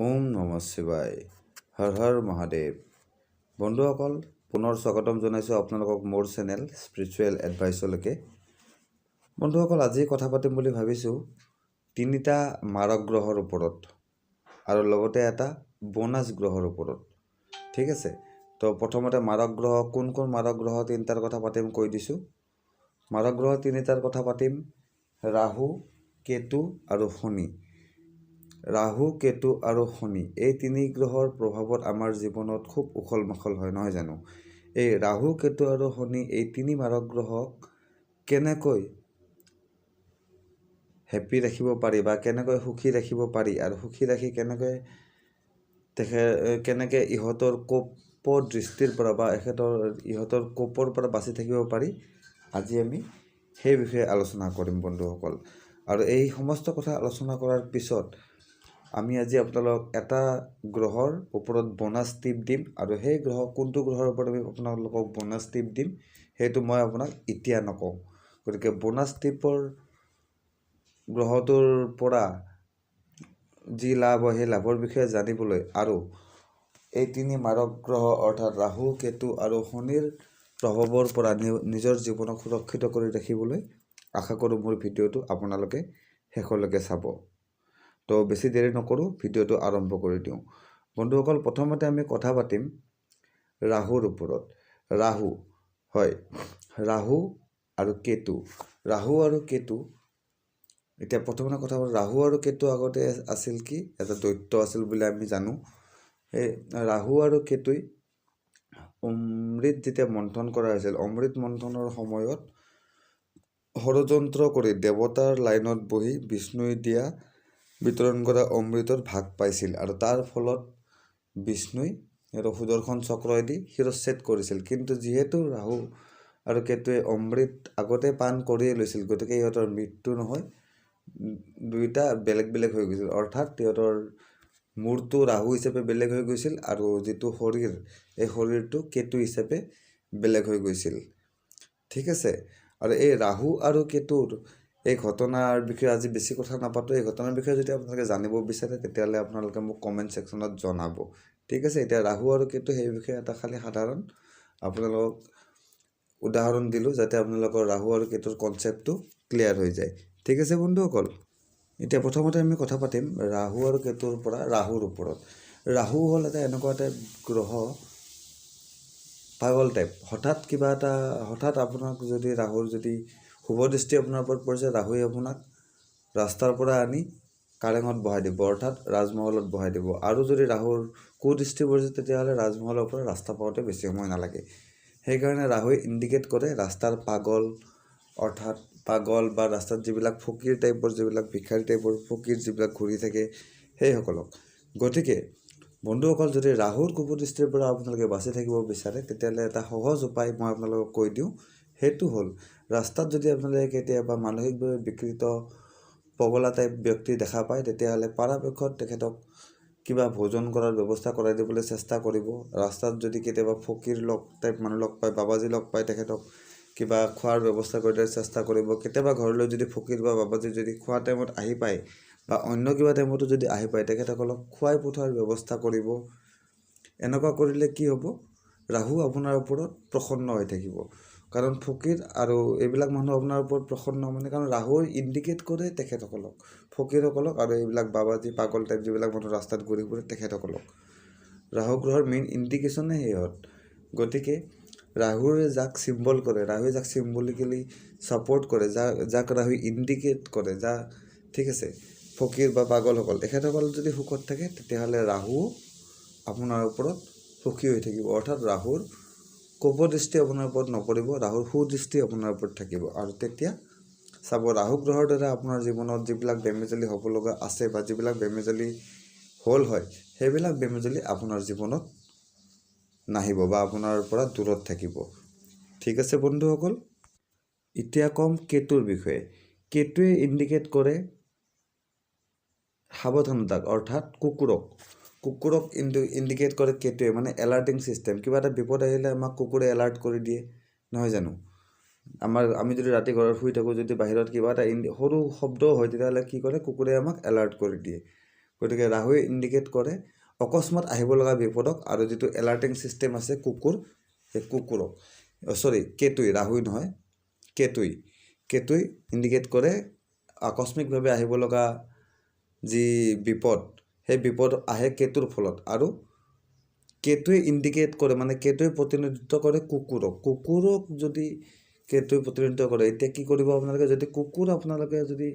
ওম নমঃ শিৱায় হৰ হৰ মহাদেৱ বন্ধুসকল পুনৰ স্বাগতম জনাইছোঁ আপোনালোকক মোৰ চেনেল স্পিৰিচুৱেল এডভাইচলৈকে। বন্ধুসকল আজি কথা পাতিম বুলি ভাবিছোঁ তিনিটা মাৰক গ্ৰহৰ ওপৰত আৰু লগতে এটা বোনাছ গ্ৰহৰ ওপৰত। ঠিক আছে, তো প্ৰথমতে মাৰক গ্ৰহ কোন মাৰক গ্ৰহ তিনিটাৰ কথা পাতিম কৈ দিছোঁ। মাৰক গ্ৰহ তিনিটাৰ কথা পাতিম ৰাহু, কেতু আৰু শনি। ৰাহু, কেতু আৰু শনি এই তিনি গ্ৰহৰ প্ৰভাৱত আমাৰ জীৱনত খুব উখল মাখল হয়, নহয় জানো? এই ৰাহু, কেতু আৰু শনি এই তিনি মাৰক গ্ৰহক কেনেকৈ হেপি ৰাখিব পাৰি বা কেনেকৈ সুখী ৰাখিব পাৰি আৰু সুখী ৰাখি কেনেকৈ ইহঁতৰ কোপ দৃষ্টিৰ পৰা বা ইহঁতৰ কোপৰ পৰা বাচি থাকিব পাৰি, আজি আমি সেই বিষয়ে আলোচনা কৰিম বন্ধুসকল। আৰু এই সমস্ত কথা আলোচনা কৰাৰ পিছত আমি আজি আপোনালোকক এটা গ্ৰহৰ ওপৰত বোনাছ টিপ দিম আৰু সেই কোনটো গ্ৰহৰ ওপৰত আমি আপোনালোকক বোনাছ টিপ দিম সেইটো মই আপোনাক এতিয়া নকওঁ। গতিকে বোনাছ টিপৰ গ্ৰহটোৰ পৰা যি লাভ হয় সেই লাভৰ বিষয়ে জানিবলৈ আৰু এই তিনি মাৰক গ্ৰহ অৰ্থাৎ ৰাহু, কেতু আৰু শনিৰ প্ৰভাৱৰ পৰা নিজৰ জীৱনক সুৰক্ষিত কৰি ৰাখিবলৈ আশা কৰোঁ মোৰ ভিডিঅ'টো আপোনালোকে শেষলৈকে চাব। তো বেছি দেৰি নকৰোঁ, ভিডিঅ'টো আৰম্ভ কৰি দিওঁ। বন্ধুসকল প্ৰথমতে আমি কথা পাতিম ৰাহুৰ ওপৰত। ৰাহু, হয়, ৰাহু আৰু কেতু। ৰাহু আৰু কেতু, এতিয়া প্ৰথমতে কথা হ'ল ৰাহু আৰু কেতু আগতে আছিল কি এটা দৈত্য আছিল বুলি আমি জানো। এই ৰাহু আৰু কেতুই অমৃত যেতিয়া মন্থন কৰা হৈছিল, অমৃত মন্থনৰ সময়ত ষড়যন্ত্ৰ কৰি দেৱতাৰ লাইনত বহি বিষ্ণুই দিয়া বিতৰণ কৰা অমৃতৰ ভাগ পাইছিল আৰু তাৰ ফলত বিষ্ণুই সুদৰ্শন চক্ৰইদি শিৰচ্ছেদ কৰিছিল। কিন্তু যিহেতু ৰাহু আৰু কেতুৱে অমৃত আগতে পান কৰিয়ে লৈছিল, গতিকে ইহঁতৰ মৃত্যু নহয়, দুইটা বেলেগ বেলেগ হৈ গৈছিল। অৰ্থাৎ সিহঁতৰ মূৰটো ৰাহু হিচাপে বেলেগ হৈ গৈছিল আৰু যিটো শৰীৰ এই শৰীৰটো কেতু হিচাপে বেলেগ হৈ গৈছিল। ঠিক আছে, আৰু এই ৰাহু আৰু কেতুৰ এই ঘটনাৰ বিষয়ে আজি বেছি কথা নাপাতো। এই ঘটনাৰ বিষয়ে যদি আপোনালোকে জানিব বিচাৰে তেতিয়াহ'লে আপোনালোকে মোক কমেণ্ট ছেকশ্যনত জনাব। ঠিক আছে, এতিয়া ৰাহু আৰু কেতু সেই বিষয়ে এটা খালি সাধাৰণ আপোনালোকক উদাহৰণ দিলোঁ যাতে আপোনালোকৰ ৰাহু আৰু কেতুৰ কনচেপ্টটো ক্লিয়াৰ হৈ যায়। ঠিক আছে বন্ধুসকল, এতিয়া প্ৰথমতে আমি কথা পাতিম ৰাহু আৰু কেতুৰ পৰা ৰাহুৰ ওপৰত। ৰাহু হ'ল এটা এনেকুৱা এটা গ্ৰহ, পাগল টাইপ। হঠাৎ আপোনাক যদি ৰাহুৰ যদি শুভ দৃষ্টি আপোনাৰ ওপৰত পৰিছে, ৰাহুৱে আপোনাক ৰাস্তাৰ পৰা আনি কাৰেঙত বহাই দিব, অৰ্থাৎ ৰাজমহলত বহাই দিব। আৰু যদি ৰাহুৰ কুদৃষ্টি পৰিছে তেতিয়াহ'লে ৰাজমহলৰ পৰা ৰাস্তা পাওঁতে বেছি সময় নালাগে। সেইকাৰণে ৰাহুৱে ইণ্ডিকেট কৰে ৰাস্তাৰ পাগল, অৰ্থাৎ পাগল বা ৰাস্তাত যিবিলাক ফকীৰ টাইপৰ, যিবিলাক ভিক্ষাৰী টাইপৰ ফকীৰ যিবিলাক ঘূৰি থাকে সেইসকলক। গতিকে বন্ধুসকল যদি ৰাহুৰ কুপদৃষ্টিৰ পৰা আপোনালোকে বাচি থাকিব বিচাৰে তেতিয়াহ'লে এটা সহজ উপায় মই আপোনালোকক কৈ দিওঁ। সেইটো হ'ল ৰাস্তাত যদি আপোনালোকে কেতিয়াবা মানসিকভাৱে বিকৃত পগলা টাইপ ব্যক্তি দেখা পায় তেতিয়াহ'লে পৰাপক্ষত তেখেতক কিবা ভোজন কৰাৰ ব্যৱস্থা কৰাই দিবলৈ চেষ্টা কৰিব। ৰাস্তাত যদি কেতিয়াবা ফকীৰ টাইপ মানুহ লগ পায়, বাবাজী লগ পায়, তেখেতক কিবা খোৱাৰ ব্যৱস্থা কৰি দিয়াৰ চেষ্টা কৰিব। কেতিয়াবা ঘৰলৈ যদি ফকীৰ বা বাবাজী যদি খোৱা টাইমত আহি পায় বা অন্য কিবা টাইমতো যদি আহি পায় তেখেতসকলক খুৱাই পঠোৱাৰ ব্যৱস্থা কৰিব। এনেকুৱা কৰিলে কি হ'ব, ৰাহু আপোনাৰ ওপৰত প্ৰসন্ন হৈ থাকিব। কাৰণ ফকীৰ আৰু এইবিলাক মানুহ আপোনাৰ ওপৰত প্ৰসন্ন মানে কাৰণ ৰাহুৱে ইণ্ডিকেট কৰে তেখেতসকলক, ফকীৰসকলক আৰু এইবিলাক বাবাজী পাগল টাইপ যিবিলাক মানুহ ৰাস্তাত ঘূৰি ফুৰে তেখেতসকলক। ৰাহু গ্ৰহৰ মেইন ইণ্ডিকেশ্যনে সিহঁত। গতিকে ৰাহুৱে যাক চিম্বল কৰে, ৰাহুৱে যাক চিম্বলিকেলি ছাপৰ্ট কৰে, যাক ৰাহুৱে ইণ্ডিকেট কৰে, ঠিক আছে, ফকীৰ বা পাগলসকল, তেখেতসকল যদি সুখত থাকে তেতিয়াহ'লে ৰাহু আপোনাৰ ওপৰত সুখী হৈ থাকিব। অৰ্থাৎ ৰাহুৰ কোপদৃষ্টি আপোনাৰ ওপৰত নপৰিব, ৰাহুৰ সুদৃষ্টি আপোনাৰ ওপৰত থাকিব। আৰু তেতিয়া চাব ৰাহু গ্ৰহৰ দ্বাৰা আপোনাৰ জীৱনত যিবিলাক বেমেজালি হ'ব লগা আছে বা যিবিলাক বেমেজালি হয় সেইবিলাক বেমেজালি আপোনাৰ জীৱনত নাহিব বা আপোনাৰ পৰা দূৰত থাকিব। ঠিক আছে বন্ধুসকল, এতিয়া ক'ম কেতুৰ বিষয়ে। কেতুৱে ইণ্ডিকেট কৰে সাৱধানতাক, অৰ্থাৎ কুকুৰক ইণ্ডিকেট কৰে কেতুৱে, মানে এলাৰ্টিং ছিষ্টেম। কিবা এটা বিপদ আহিলে আমাক কুকুৰে এলাৰ্ট কৰি দিয়ে, নহয় জানো? আমি যদি ৰাতি ঘৰত শুই থাকোঁ, যদি বাহিৰত কিবা এটা সৰু শব্দও হয় তেতিয়াহ'লে কি কৰে, কুকুৰে আমাক এলাৰ্ট কৰি দিয়ে। গতিকে ৰাহুৱে ইণ্ডিকেট কৰে অকস্মাত আহিব লগা বিপদক, আৰু যিটো এলাৰ্টিং ছিষ্টেম আছে কুকুৰ, সেই কুকুৰক কেতুই, ৰাহুই নহয় কেতুই ইণ্ডিকেট কৰে আকস্মিকভাৱে আহিব লগা যি বিপদ, সেই বিপদ আহে কেতুৰ ফলত। আৰু কেতুৱে ইণ্ডিকেট কৰে মানে কেতুৱে প্ৰতিনিধিত্ব কৰে কুকুৰক যদি কেতুৱে প্ৰতিনিধিত্ব কৰে, এতিয়া কি কৰিব আপোনালোকে, যদি কুকুৰ আপোনালোকে যদি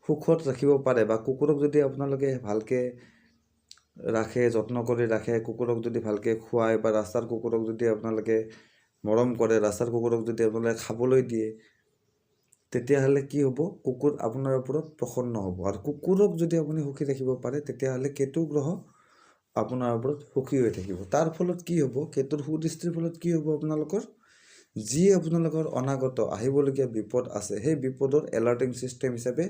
সুখত ৰাখিব পাৰে বা কুকুৰক যদি আপোনালোকে ভালকৈ ৰাখে, যত্ন কৰি ৰাখে, কুকুৰক যদি ভালকৈ খুৱায় বা ৰাস্তাৰ কুকুৰক যদি আপোনালোকে মৰম কৰে, ৰাস্তাৰ কুকুৰক যদি আপোনালোকে খাবলৈ দিয়ে, তেতিয়াহ'লে কি হ'ব, কুকুৰ আপোনাৰ ওপৰত প্ৰসন্ন হ'ব। আৰু কুকুৰক যদি আপুনি সুখী ৰাখিব পাৰে, তেতিয়াহ'লে কেতু গ্ৰহ আপোনাৰ ওপৰত সুখী হৈ থাকিব। তাৰ ফলত কি হ'ব, কেতুৰ সুদৃষ্টিৰ ফলত কি হ'ব, আপোনালোকৰ যি আপোনালোকৰ অনাগত আহিবলগীয়া বিপদ আছে, সেই বিপদৰ এলাৰ্টিং ছিষ্টেম হিচাপে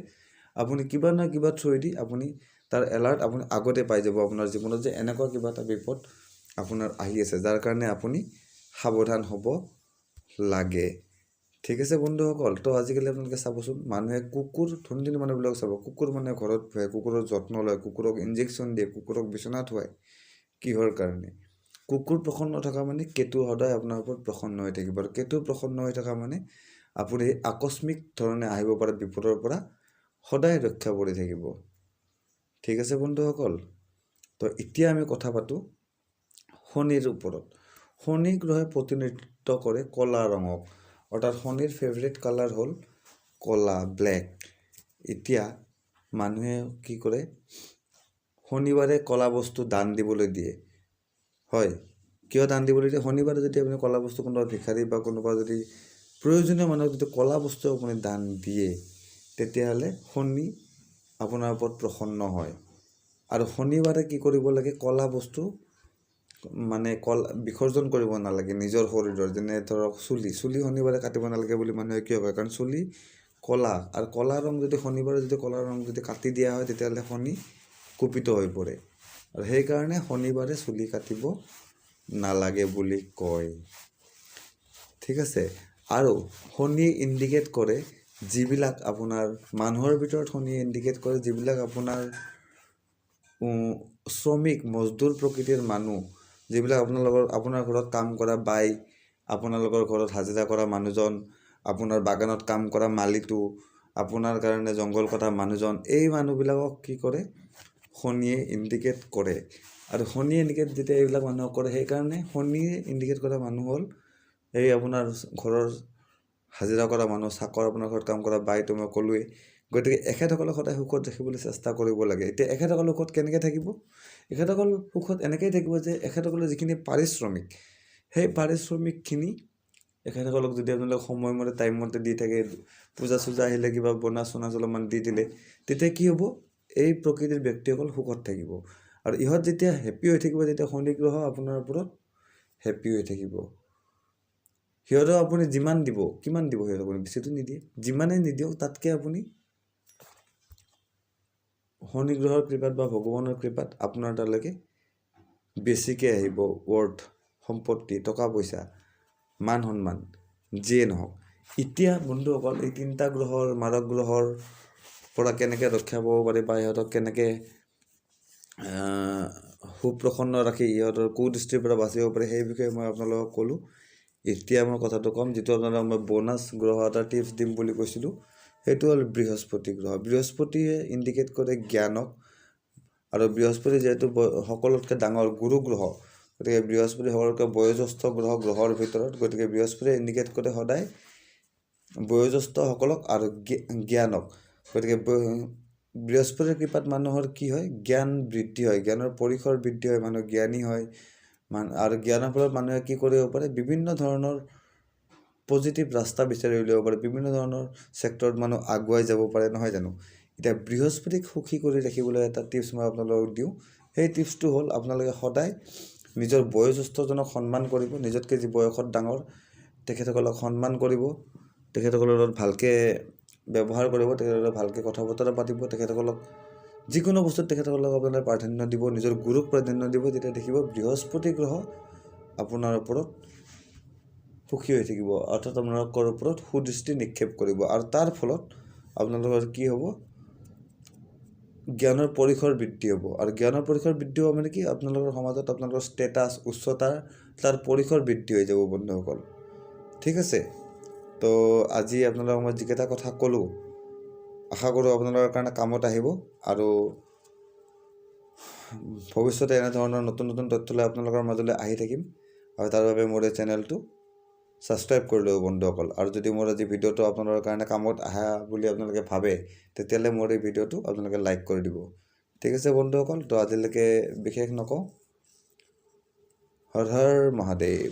আপুনি কিবা নহয় কিবা থ্ৰুৱেদি আপুনি তাৰ এলাৰ্ট আপুনি আগতে পাই যাব আপোনাৰ জীৱনত, যে এনেকুৱা কিবা এটা বিপদ আপোনাৰ আহি আছে, যাৰ কাৰণে আপুনি সাৱধান হ'ব লাগে। ঠিক আছে বন্ধুসকল, তো আজিকালি আপোনালোকে চাবচোন, মানুহে কুকুৰ, ধনী মানুহবিলাক চাব, কুকুৰ মানে ঘৰত পোহে, কুকুৰৰ যত্ন লয়, কুকুৰক ইনজেকশ্যন দিয়ে, কুকুৰক বিচনাত থোৱায়। কিহৰ কাৰণে? কুকুৰ প্ৰসন্ন থকা মানে কেতু সদায় আপোনাৰ ওপৰত প্ৰসন্ন হৈ থাকিব। আৰু কেতু প্ৰসন্ন হৈ থকা মানে আপুনি আকস্মিক ধৰণে আহিব পৰা বিপদৰ পৰা সদায় ৰক্ষা পৰি থাকিব। ঠিক আছে বন্ধুসকল, তো এতিয়া আমি কথা পাতোঁ শনিৰ ওপৰত। শনি গ্ৰহে প্ৰতিনিধিত্ব কৰে ক'লা ৰঙক, অৰ্থাৎ শনিৰ ফেভৰেট কালাৰ হ'ল ক'লা, ব্লেক। এতিয়া মানুহে কি কৰে, শনিবাৰে ক'লা বস্তু দান দিবলৈ দিয়ে। হয়, কিয় দান দিবলৈ দিয়ে? শনিবাৰে যদি আপুনি ক'লা বস্তু, কোনোবা ভিখাৰী বা কোনোবা যদি প্ৰয়োজনীয় মানুহক যদি ক'লা বস্তু আপুনি দান দিয়ে, তেতিয়াহ'লে শনি আপোনাৰ ওপৰত প্ৰসন্ন হয়। আৰু শনিবাৰে কি কৰিব লাগে, ক'লা বস্তু মানে বিসৰ্জন কৰিব নালাগে নিজৰ শৰীৰৰ। যেনে ধৰক চুলি শনিবাৰে কাটিব নালাগে বুলি মানুহে কিয় কয়? কাৰণ চুলি ক'লা, আৰু ক'লা ৰং যদি শনিবাৰে যদি ক'লা ৰং যদি কাটি দিয়া হয়, তেতিয়াহ'লে শনি কুপিত হৈ পৰে। আৰু সেইকাৰণে শনিবাৰে চুলি কাটিব নালাগে বুলি কয়। ঠিক আছে। আৰু শনিয়ে ইণ্ডিকেট কৰে যিবিলাক আপোনাৰ মানুহৰ ভিতৰত, শনিয়ে ইণ্ডিকেট কৰে যিবিলাক আপোনাৰ শ্ৰমিক মজদুৰ প্ৰকৃতিৰ মানুহ, যিবিলাক আপোনাৰ ঘৰত কাম কৰা বাই, আপোনালোকৰ ঘৰত হাজিৰা কৰা মানুহজন, আপোনাৰ বাগানত কাম কৰা মালিটো, আপোনাৰ কাৰণে জংঘল কটা মানুহজন, এই মানুহবিলাকক কি কৰে, শনিয়ে ইণ্ডিকেট কৰে। আৰু শনিয়ে ইণ্ডিকেট যেতিয়া এইবিলাক মানুহক কৰে, সেইকাৰণে শনিয়ে ইণ্ডিকেট কৰা মানুহ হ'ল এই আপোনাৰ ঘৰৰ হাজিৰা কৰা মানুহ, চাকৰ, আপোনাৰ ঘৰত কাম কৰা বাইটো মই ক'লোৱেই। গতিকে এখেতসকলক সদায় সুখত ৰাখিবলৈ চেষ্টা কৰিব লাগে। এতিয়া এখেতসকল সুখত কেনেকৈ থাকিব? এখেতসকল সুখত এনেকৈয়ে থাকিব যে এখেতসকলৰ যিখিনি পাৰিশ্ৰমিক, সেই পাৰিশ্ৰমিকখিনি এখেতসকলক যদি আপোনালোকে সময়মতে টাইমমতে দি থাকে, পূজা চূজা আহিলে কিবা বোনাছ চোনাছ অলপমান দি দিলে, তেতিয়া কি হ'ব, এই প্ৰকৃতিৰ ব্যক্তিসকল সুখত থাকিব। আৰু ইহঁত যেতিয়া হেপ্পী হৈ থাকিব, তেতিয়া শনি গ্ৰহ আপোনাৰ ওপৰত হেপ্পী হৈ থাকিব। সিহঁতক আপুনি যিমান দিব, কিমান দিব সিহঁতক? আপুনি বেছিটো নিদিয়ে, যিমানেই নিদিয়ক তাতকৈ আপুনি শনি গ্ৰহৰ কৃপাত বা ভগৱানৰ কৃপাত আপোনাৰ তালৈকে বেছিকৈ আহিব। ৱৰ্থ, সম্পত্তি, টকা পইচা, মান সন্মান, যিয়ে নহওক। এতিয়া বন্ধুসকল, এই 3টা গ্ৰহৰ, মাৰক গ্ৰহৰ পৰা কেনেকৈ ৰক্ষা পাব পাৰি বা সিহঁতক কেনেকৈ সুপ্ৰসন্ন ৰাখি ইহঁতৰ কুদৃষ্টিৰ পৰা বাচিব পাৰে, সেই বিষয়ে মই আপোনালোকক ক'লোঁ। এতিয়া মই কথাটো ক'ম, যিটো আপোনালোকক মই বোনাছ গ্ৰহ এটা টিপছ দিম বুলি কৈছিলোঁ, সেইটো হ'ল বৃহস্পতি গ্ৰহ। বৃহস্পতিয়ে ইণ্ডিকেট কৰে জ্ঞানক, আৰু বৃহস্পতি যিহেতু সকলোতকৈ ডাঙৰ গুৰু গ্ৰহ, গতিকে বৃহস্পতি সকলোতকৈ বয়োজ্যেষ্ঠ গ্ৰহৰ ভিতৰত, গতিকে বৃহস্পতিয়ে ইণ্ডিকেট কৰে সদায় বয়োজ্যেষ্ঠসকলক আৰু জ্ঞানক। গতিকে বৃহস্পতিৰ কৃপাত মানুহৰ কি হয়, জ্ঞান বৃদ্ধি হয়, জ্ঞানৰ পৰিসৰ বৃদ্ধি হয়, মানুহ জ্ঞানী হয়। আৰু জ্ঞানৰ ফলত মানুহে কি কৰিব পাৰে, বিভিন্ন ধৰণৰ পজিটিভ ৰাস্তা বিচাৰি উলিয়াব পাৰে, বিভিন্ন ধৰণৰ ছেক্টৰত মানুহ আগুৱাই যাব পাৰে, নহয় জানো? এতিয়া বৃহস্পতিক সুখী কৰি ৰাখিবলৈ এটা টিপছ মই আপোনালোকক দিওঁ। সেই টিপছটো হ'ল, আপোনালোকে সদায় নিজৰ বয়োজ্যেষ্ঠজনক সন্মান কৰিব, নিজতকৈ যি বয়সত ডাঙৰ তেখেতসকলক সন্মান কৰিব, তেখেতসকলৰ লগত ভালকৈ ব্যৱহাৰ কৰিব, তেখেতসকলক ভালকৈ কথা বতৰা পাতিব, তেখেতসকলক যিকোনো বস্তুত তেখেতসকলক আপোনালোকে প্ৰাধান্য দিব, নিজৰ গুৰুক প্ৰাধান্য দিব। তেতিয়া দেখিব বৃহস্পতি গ্ৰহ আপোনাৰ ওপৰত সুখী হৈ থাকিব, অৰ্থাৎ আপোনালোকৰ ওপৰত সুদৃষ্টি নিক্ষেপ কৰিব। আৰু তাৰ ফলত আপোনালোকৰ কি হ'ব, জ্ঞানৰ পৰিসৰ বৃদ্ধি হ'ব। আৰু জ্ঞানৰ পৰিসৰ বৃদ্ধি হ'ব মানে কি আপোনালোকৰ সমাজত আপোনালোকৰ ষ্টেটাছ উচ্চতাৰ তাৰ পৰিসৰ বৃদ্ধি হৈ যাব বন্ধুসকল। ঠিক আছে, তো আজি আপোনালোকক মই যিকেইটা কথা ক'লোঁ আশা কৰোঁ আপোনালোকৰ কাৰণে কামত আহিব। আৰু ভৱিষ্যতে এনেধৰণৰ নতুন নতুন তথ্য লৈ আপোনালোকৰ মাজলৈ আহি থাকিম। আৰু তাৰ বাবে মোৰ এই চেনেলটো ছাবস্ক্ৰাইব কৰি ল'ব বন্ধুসকল। আৰু যদি মোৰ আজি ভিডিঅ'টো আপোনালোকৰ কাৰণে কামত আহা বুলি আপোনালোকে ভাবে তেতিয়াহ'লে মোৰ এই ভিডিঅ'টো আপোনালোকে লাইক কৰি দিব। ঠিক আছে বন্ধুসকল, তো আজিলৈকে বিশেষ নকওঁ। হৰ হৰ মহাদেৱ।